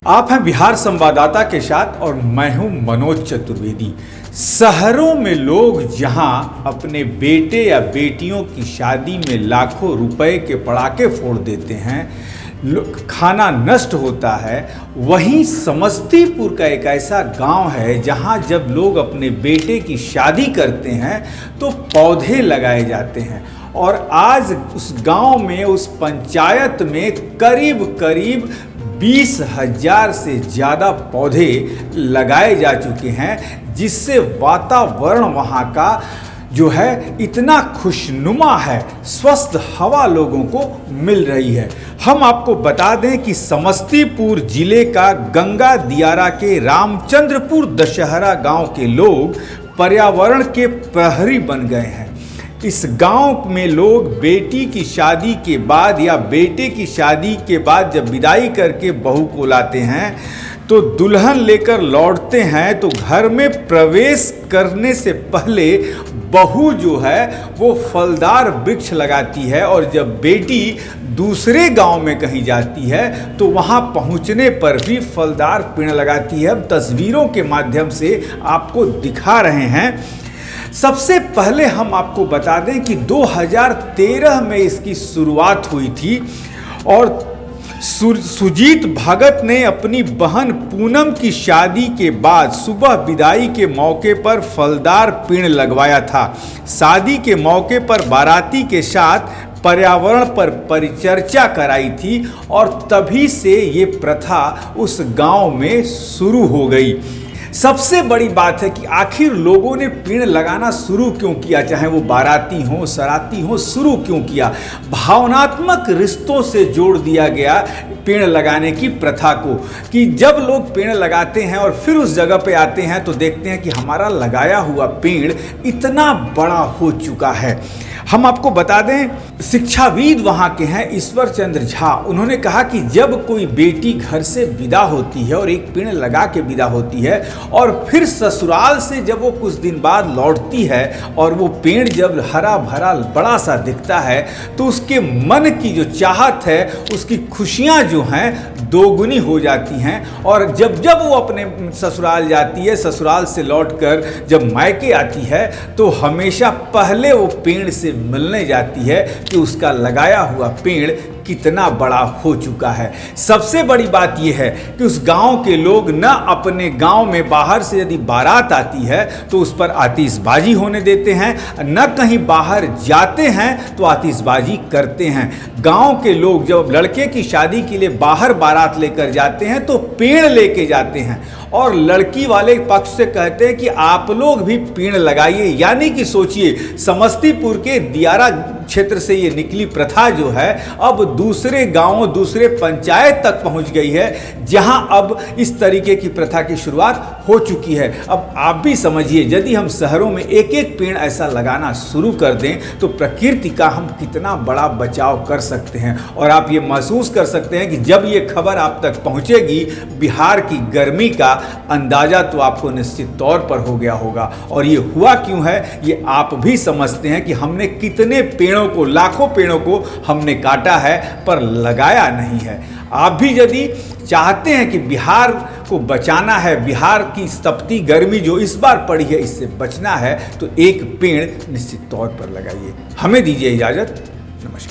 आप हैं बिहार संवाददाता के साथ और मैं हूं मनोज चतुर्वेदी। शहरों में लोग जहां अपने बेटे या बेटियों की शादी में लाखों रुपए के पड़ाके फोड़ देते हैं, खाना नष्ट होता है, वहीं समस्तीपुर का एक ऐसा गांव है जहां जब लोग अपने बेटे की शादी करते हैं तो पौधे लगाए जाते हैं। और आज उस गांव में, उस पंचायत में करीब 20,000 से ज़्यादा पौधे लगाए जा चुके हैं, जिससे वातावरण वहाँ का जो है इतना खुशनुमा है, स्वस्थ हवा लोगों को मिल रही है। हम आपको बता दें कि समस्तीपुर जिले का गंगा दियारा के रामचंद्रपुर दशहरा गांव के लोग पर्यावरण के प्रहरी बन गए हैं। इस गांव में लोग बेटी की शादी के बाद या बेटे की शादी के बाद जब विदाई करके बहू को लाते हैं तो दुल्हन लेकर लौटते हैं, तो घर में प्रवेश करने से पहले बहू जो है वो फलदार वृक्ष लगाती है, और जब बेटी दूसरे गांव में कहीं जाती है तो वहां पहुंचने पर भी फलदार पेड़ लगाती है। अब तस्वीरों के माध्यम से आपको दिखा रहे हैं। सबसे पहले हम आपको बता दें कि 2013 में इसकी शुरुआत हुई थी और सुजीत भगत ने अपनी बहन पूनम की शादी के बाद सुबह विदाई के मौके पर फलदार पेड़ लगवाया था। शादी के मौके पर बाराती के साथ पर्यावरण पर परिचर्चा कराई थी और तभी से ये प्रथा उस गांव में शुरू हो गई। सबसे बड़ी बात है कि आखिर लोगों ने पेड़ लगाना शुरू क्यों किया, चाहे वो बाराती हो, सराती हो, शुरू क्यों किया? भावनात्मक रिश्तों से जोड़ दिया गया पेड़ लगाने की प्रथा को, कि जब लोग पेड़ लगाते हैं और फिर उस जगह पे आते हैं तो देखते हैं कि हमारा लगाया हुआ पेड़ इतना बड़ा हो चुका है। हम आपको बता दें, शिक्षाविद वहाँ के हैं ईश्वर चंद्र झा। उन्होंने कहा कि जब कोई बेटी घर से विदा होती है और एक पेड़ लगा के विदा होती है और फिर ससुराल से जब वो कुछ दिन बाद लौटती है और वो पेड़ जब हरा भरा बड़ा सा दिखता है तो उसके मन की जो चाहत है, उसकी खुशियाँ जो हैं दोगुनी हो जाती हैं। और जब वो अपने ससुराल जाती है, ससुराल से लौटकर जब मायके आती है तो हमेशा पहले वो पेड़ से मिलने जाती है कि उसका लगाया हुआ पेड़ कितना बड़ा हो चुका है। सबसे बड़ी बात यह है कि उस गांव के लोग न अपने गांव में बाहर से यदि बारात आती है तो उस पर आतिशबाजी होने देते हैं, न कहीं बाहर जाते हैं तो आतिशबाजी करते हैं। गांव के लोग जब लड़के की शादी के लिए बाहर बारात लेकर जाते हैं तो पेड़ लेके जाते हैं और लड़की वाले पक्ष से कहते हैं कि आप लोग भी पेड़ लगाइए। यानी कि सोचिए, समस्तीपुर के दियारा क्षेत्र से ये निकली प्रथा जो है अब दूसरे गांवों, दूसरे पंचायत तक पहुंच गई है, जहां अब इस तरीके की प्रथा की शुरुआत हो चुकी है। अब आप भी समझिए, यदि हम शहरों में एक एक पेड़ ऐसा लगाना शुरू कर दें तो प्रकृति का हम कितना बड़ा बचाव कर सकते हैं। और आप ये महसूस कर सकते हैं कि जब ये खबर आप तक पहुंचेगी, बिहार की गर्मी का अंदाजा तो आपको निश्चित तौर पर हो गया होगा। और ये हुआ क्यों है, ये आप भी समझते हैं कि हमने कितने पेड़ों को, लाखों पेड़ों को हमने काटा है पर लगाया नहीं है। आप भी यदि चाहते हैं कि बिहार को बचाना है, बिहार की तपती गर्मी जो इस बार पड़ी है इससे बचना है, तो एक पेड़ निश्चित तौर पर लगाइए। हमें दीजिए इजाजत। नमस्कार।